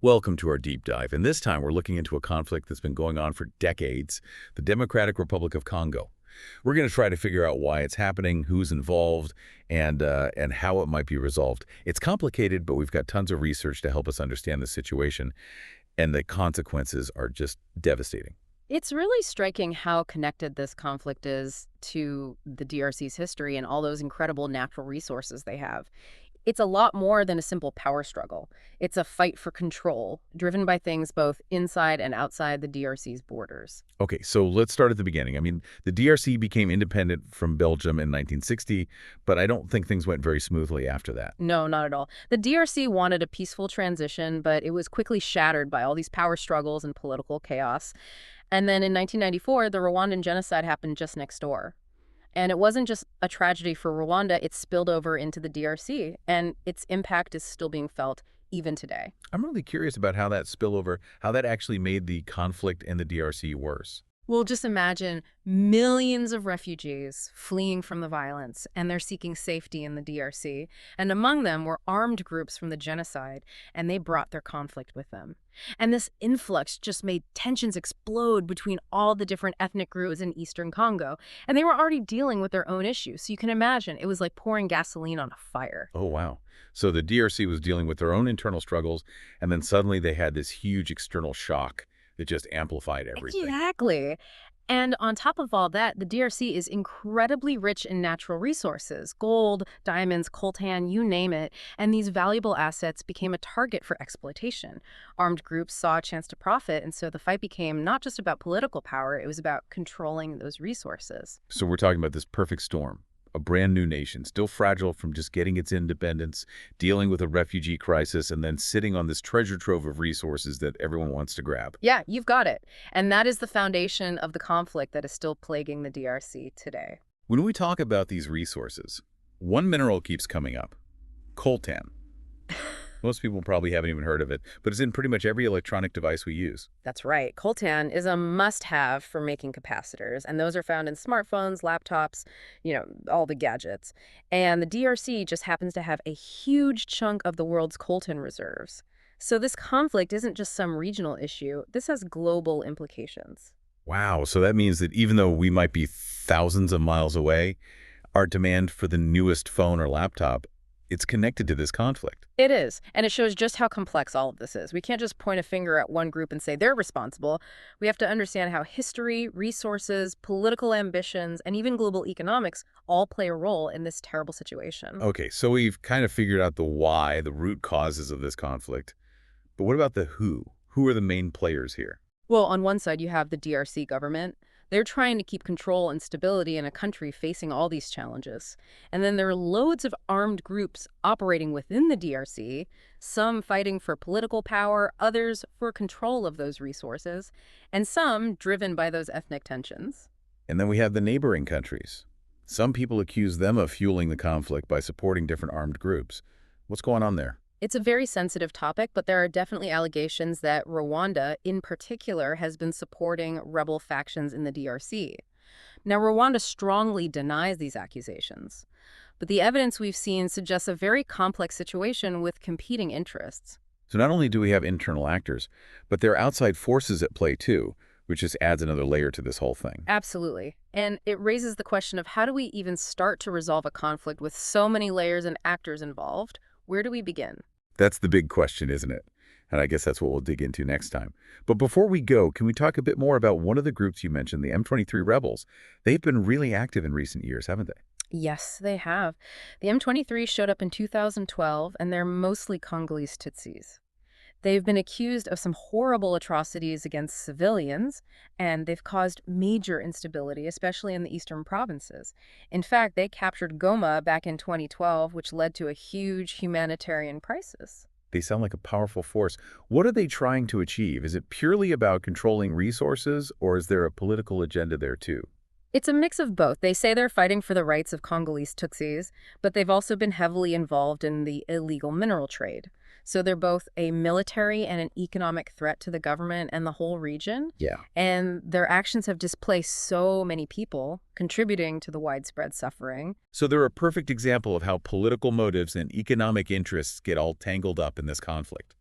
Welcome to our deep dive, and this time we're looking into a conflict that's been going on for decades, the Democratic Republic of Congo. We're going to try to figure out why it's happening, who's involved, and how it might be resolved. It's complicated, but we've got tons of research to help us understand the situation, and the consequences are just devastating. It's really striking how connected this conflict is to the DRC's history and all those incredible natural resources they have. It's a lot more than a simple power struggle. It's a fight for control, driven by things both inside and outside the DRC's borders. Okay, so let's start at the beginning. The DRC became independent from Belgium in 1960, but I don't think things went very smoothly after that. No, not at all. The DRC wanted a peaceful transition, but it was quickly shattered by all these power struggles and political chaos. And then in 1994, the Rwandan genocide happened just next door. And it wasn't just a tragedy for Rwanda, it spilled over into the DRC, and its impact is still being felt even today. I'm really curious about how that spillover, how that actually made the conflict in the DRC worse. Well, just imagine millions of refugees fleeing from the violence, and they're seeking safety in the DRC. And among them were armed groups from the genocide, and they brought their conflict with them. And this influx just made tensions explode between all the different ethnic groups in eastern Congo. And they were already dealing with their own issues. So you can imagine it was like pouring gasoline on a fire. Oh, wow. So the DRC was dealing with their own internal struggles, and then suddenly they had this huge external shock that just amplified everything. Exactly. And on top of all that, the DRC is incredibly rich in natural resources, gold, diamonds, coltan, you name it. And these valuable assets became a target for exploitation. Armed groups saw a chance to profit, and so the fight became not just about political power, it was about controlling those resources. So we're talking about this perfect storm, a brand new nation, still fragile from just getting its independence, dealing with a refugee crisis, and then sitting on this treasure trove of resources that everyone wants to grab. Yeah, you've got it. And that is the foundation of the conflict that is still plaguing the DRC today. When we talk about these resources, one mineral keeps coming up, coltan. Most people probably haven't even heard of it, but it's in pretty much every electronic device we use. That's right. Coltan is a must-have for making capacitors, and those are found in smartphones, laptops, all the gadgets. And the DRC just happens to have a huge chunk of the world's coltan reserves. So this conflict isn't just some regional issue. This has global implications. Wow, so that means that even though we might be thousands of miles away, our demand for the newest phone or laptop, it's connected to this conflict. It is, and it shows just how complex all of this is. We can't just point a finger at one group and say they're responsible. We have to understand how history, resources, political ambitions, and even global economics all play a role in this terrible situation. Okay, so we've kind of figured out the why, the root causes of this conflict. But what about the who? Who are the main players here? Well, on one side, you have the DRC government. They're trying to keep control and stability in a country facing all these challenges. And then there are loads of armed groups operating within the DRC, some fighting for political power, others for control of those resources, and some driven by those ethnic tensions. And then we have the neighboring countries. Some people accuse them of fueling the conflict by supporting different armed groups. What's going on there? It's a very sensitive topic, but there are definitely allegations that Rwanda, in particular, has been supporting rebel factions in the DRC. Now, Rwanda strongly denies these accusations, but the evidence we've seen suggests a very complex situation with competing interests. So not only do we have internal actors, but there are outside forces at play too, which just adds another layer to this whole thing. Absolutely. And it raises the question of how do we even start to resolve a conflict with so many layers and actors involved? Where do we begin? That's the big question, isn't it? And I guess that's what we'll dig into next time. But before we go, can we talk a bit more about one of the groups you mentioned, the M23 rebels? They've been really active in recent years, haven't they? Yes, they have. The M23 showed up in 2012, and they're mostly Congolese Tutsis. They've been accused of some horrible atrocities against civilians, and they've caused major instability, especially in the eastern provinces. In fact, they captured Goma back in 2012, which led to a huge humanitarian crisis. They sound like a powerful force. What are they trying to achieve? Is it purely about controlling resources, or is there a political agenda there too? It's a mix of both. They say they're fighting for the rights of Congolese Tutsis, but they've also been heavily involved in the illegal mineral trade. So they're both a military and an economic threat to the government and the whole region. Yeah. And their actions have displaced so many people, contributing to the widespread suffering. So they're a perfect example of how political motives and economic interests get all tangled up in this conflict.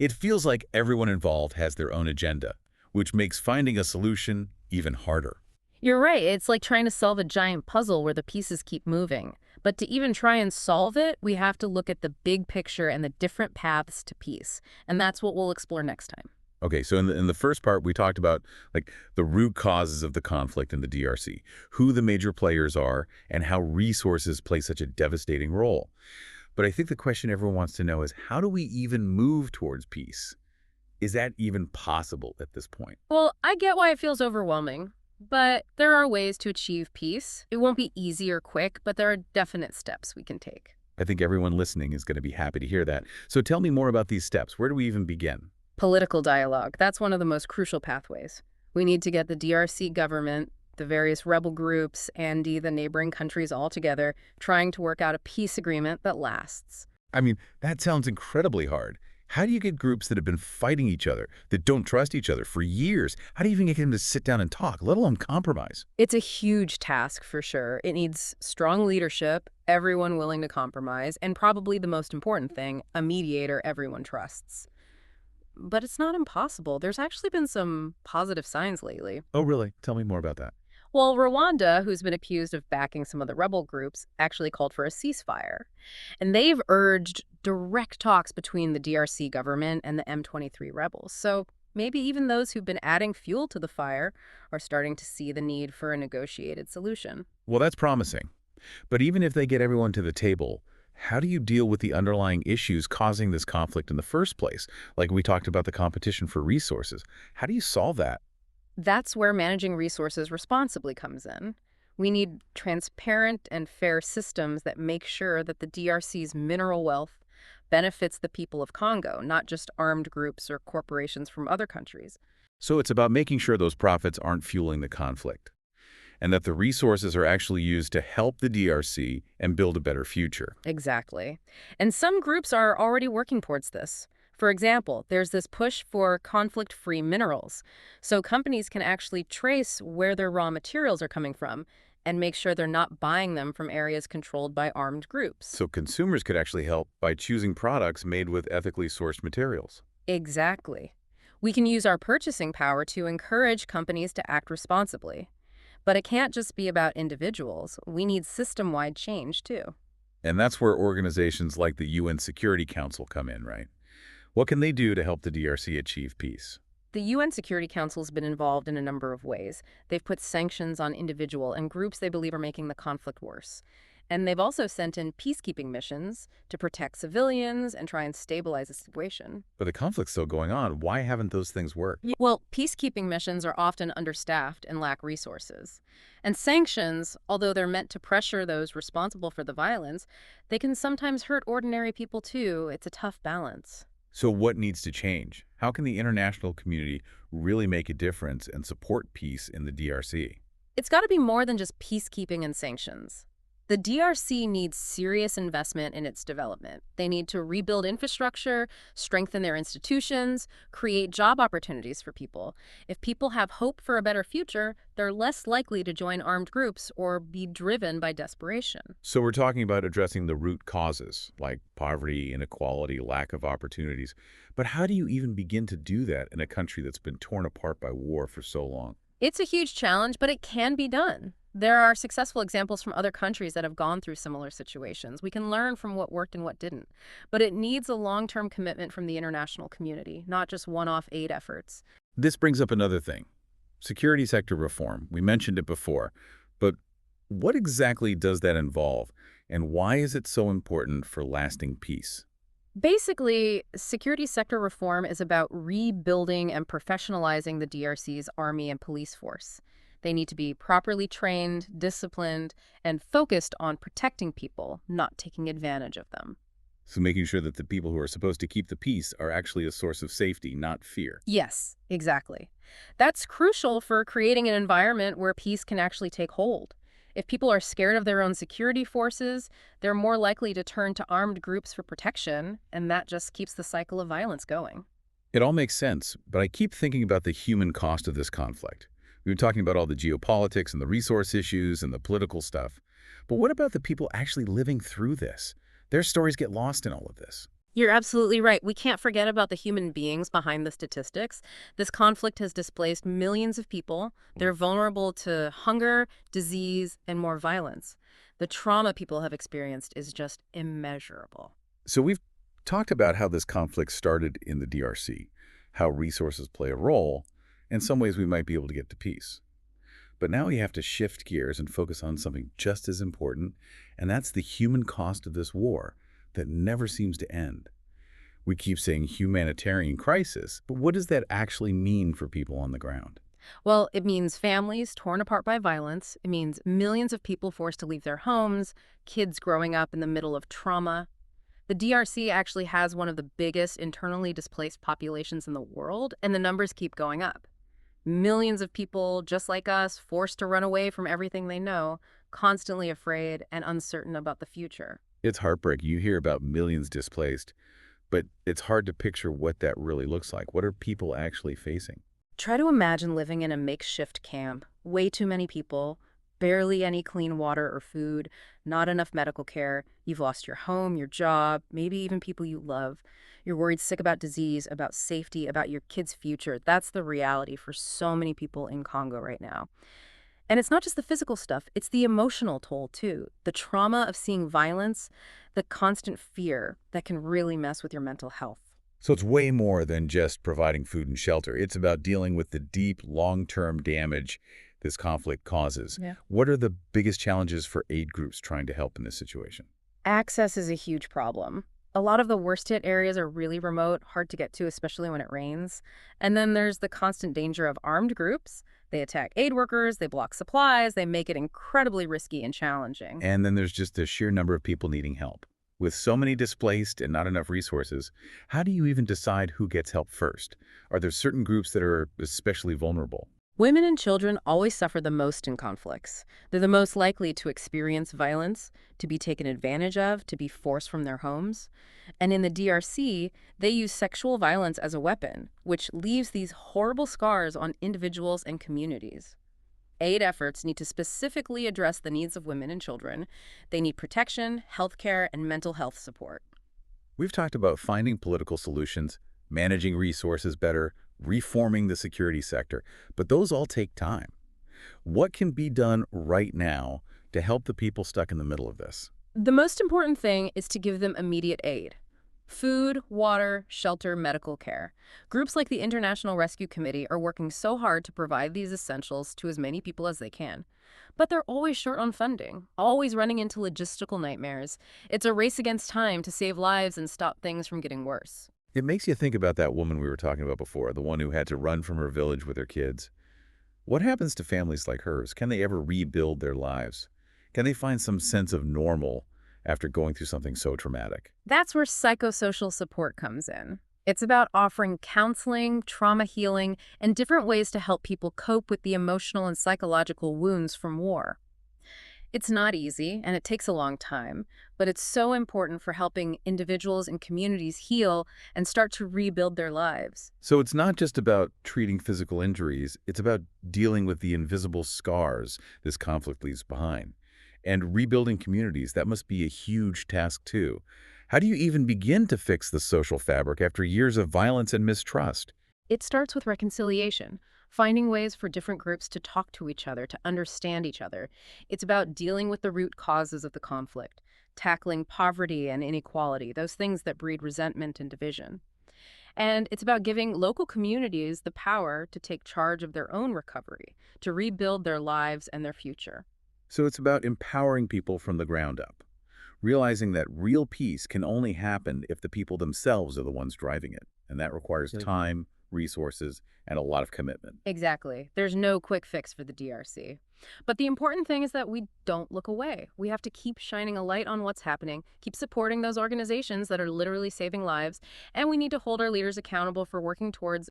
It feels like everyone involved has their own agenda, which makes finding a solution even harder. You're right. It's like trying to solve a giant puzzle where the pieces keep moving. But to even try and solve it, we have to look at the big picture and the different paths to peace. And that's what we'll explore next time. Okay, so in the first part, we talked about like the root causes of the conflict in the DRC, who the major players are, and how resources play such a devastating role. But I think the question everyone wants to know is, how do we even move towards peace? Is that even possible at this point? Well, I get why it feels overwhelming, but there are ways to achieve peace. It won't be easy or quick, but there are definite steps we can take. I think everyone listening is going to be happy to hear that. So tell me more about these steps. Where do we even begin? Political dialogue, that's one of the most crucial pathways. We need to get the DRC government, the various rebel groups, and the neighboring countries all together, trying to work out a peace agreement that lasts. I mean, that sounds incredibly hard. How do you get groups that have been fighting each other, that don't trust each other for years? How do you even get them to sit down and talk, let alone compromise? It's a huge task for sure. It needs strong leadership, everyone willing to compromise, and probably the most important thing, a mediator everyone trusts. But it's not impossible. There's actually been some positive signs lately. Oh, really? Tell me more about that. Well, Rwanda, who's been accused of backing some of the rebel groups, actually called for a ceasefire. And they've urged direct talks between the DRC government and the M23 rebels. So maybe even those who've been adding fuel to the fire are starting to see the need for a negotiated solution. Well, that's promising. But even if they get everyone to the table, how do you deal with the underlying issues causing this conflict in the first place? Like we talked about the competition for resources. How do you solve that? That's where managing resources responsibly comes in. We need transparent and fair systems that make sure that the DRC's mineral wealth benefits the people of Congo, not just armed groups or corporations from other countries. So it's about making sure those profits aren't fueling the conflict, and that the resources are actually used to help the DRC and build a better future. Exactly. And some groups are already working towards this. For example, there's this push for conflict-free minerals, so companies can actually trace where their raw materials are coming from and make sure they're not buying them from areas controlled by armed groups. So consumers could actually help by choosing products made with ethically sourced materials. Exactly. We can use our purchasing power to encourage companies to act responsibly. But it can't just be about individuals. We need system-wide change, too. And that's where organizations like the UN Security Council come in, right? What can they do to help the DRC achieve peace? The UN Security Council has been involved in a number of ways. They've put sanctions on individual and groups they believe are making the conflict worse. And they've also sent in peacekeeping missions to protect civilians and try and stabilize the situation. But the conflict's still going on. Why haven't those things worked? Well, peacekeeping missions are often understaffed and lack resources. And sanctions, although they're meant to pressure those responsible for the violence, they can sometimes hurt ordinary people too. It's a tough balance. So what needs to change? How can the international community really make a difference and support peace in the DRC? It's got to be more than just peacekeeping and sanctions. The DRC needs serious investment in its development. They need to rebuild infrastructure, strengthen their institutions, create job opportunities for people. If people have hope for a better future, they're less likely to join armed groups or be driven by desperation. So we're talking about addressing the root causes, like poverty, inequality, lack of opportunities. But how do you even begin to do that in a country that's been torn apart by war for so long? It's a huge challenge, but it can be done. There are successful examples from other countries that have gone through similar situations. We can learn from what worked and what didn't. But it needs a long-term commitment from the international community, not just one-off aid efforts. This brings up another thing. Security sector reform. We mentioned it before. But what exactly does that involve? And why is it so important for lasting peace? Basically, security sector reform is about rebuilding and professionalizing the DRC's army and police force. They need to be properly trained, disciplined, and focused on protecting people, not taking advantage of them. So making sure that the people who are supposed to keep the peace are actually a source of safety, not fear. Yes, exactly. That's crucial for creating an environment where peace can actually take hold. If people are scared of their own security forces, they're more likely to turn to armed groups for protection, and that just keeps the cycle of violence going. It all makes sense, but I keep thinking about the human cost of this conflict. We've been talking about all the geopolitics and the resource issues and the political stuff. But what about the people actually living through this? Their stories get lost in all of this. You're absolutely right. We can't forget about the human beings behind the statistics. This conflict has displaced millions of people. They're vulnerable to hunger, disease, and more violence. The trauma people have experienced is just immeasurable. So we've talked about how this conflict started in the DRC, how resources play a role. In some ways, we might be able to get to peace. But now we have to shift gears and focus on something just as important, and that's the human cost of this war that never seems to end. We keep saying humanitarian crisis, but what does that actually mean for people on the ground? Well, it means families torn apart by violence. It means millions of people forced to leave their homes, kids growing up in the middle of trauma. The DRC actually has one of the biggest internally displaced populations in the world, and the numbers keep going up. Millions of people, just like us, forced to run away from everything they know, constantly afraid and uncertain about the future. It's heartbreaking. You hear about millions displaced, but it's hard to picture what that really looks like. What are people actually facing? Try to imagine living in a makeshift camp. Way too many people, barely any clean water or food, not enough medical care. You've lost your home, your job, maybe even people you love. You're worried sick about disease, about safety, about your kid's future. That's the reality for so many people in Congo right now. And it's not just the physical stuff, it's the emotional toll too. The trauma of seeing violence, the constant fear that can really mess with your mental health. So it's way more than just providing food and shelter. It's about dealing with the deep, long-term damage this conflict causes. Yeah. What are the biggest challenges for aid groups trying to help in this situation? Access is a huge problem. A lot of the worst hit areas are really remote, hard to get to, especially when it rains. And then there's the constant danger of armed groups. They attack aid workers, they block supplies, they make it incredibly risky and challenging. And then there's just the sheer number of people needing help. With so many displaced and not enough resources, how do you even decide who gets help first? Are there certain groups that are especially vulnerable? Women and children always suffer the most in conflicts. They're the most likely to experience violence, to be taken advantage of, to be forced from their homes. And in the DRC, they use sexual violence as a weapon, which leaves these horrible scars on individuals and communities. Aid efforts need to specifically address the needs of women and children. They need protection, health care, and mental health support. We've talked about finding political solutions, managing resources better, reforming the security sector, but those all take time. What can be done right now to help the people stuck in the middle of this? The most important thing is to give them immediate aid. Food, water, shelter, medical care. Groups like the International Rescue Committee are working so hard to provide these essentials to as many people as they can. But they're always short on funding, always running into logistical nightmares. It's a race against time to save lives and stop things from getting worse. It makes you think about that woman we were talking about before, the one who had to run from her village with her kids. What happens to families like hers? Can they ever rebuild their lives? Can they find some sense of normal after going through something so traumatic? That's where psychosocial support comes in. It's about offering counseling, trauma healing, and different ways to help people cope with the emotional and psychological wounds from war. It's not easy, and it takes a long time, but it's so important for helping individuals and communities heal and start to rebuild their lives. So it's not just about treating physical injuries, it's about dealing with the invisible scars this conflict leaves behind. And rebuilding communities, that must be a huge task too. How do you even begin to fix the social fabric after years of violence and mistrust? It starts with reconciliation, finding ways for different groups to talk to each other, to understand each other. It's about dealing with the root causes of the conflict, tackling poverty and inequality, those things that breed resentment and division. And it's about giving local communities the power to take charge of their own recovery, to rebuild their lives and their future. So it's about empowering people from the ground up, realizing that real peace can only happen if the people themselves are the ones driving it. And that requires time, resources, and a lot of commitment. Exactly. There's no quick fix for the DRC. But the important thing is that we don't look away. We have to keep shining a light on what's happening, keep supporting those organizations that are literally saving lives, and we need to hold our leaders accountable for working towards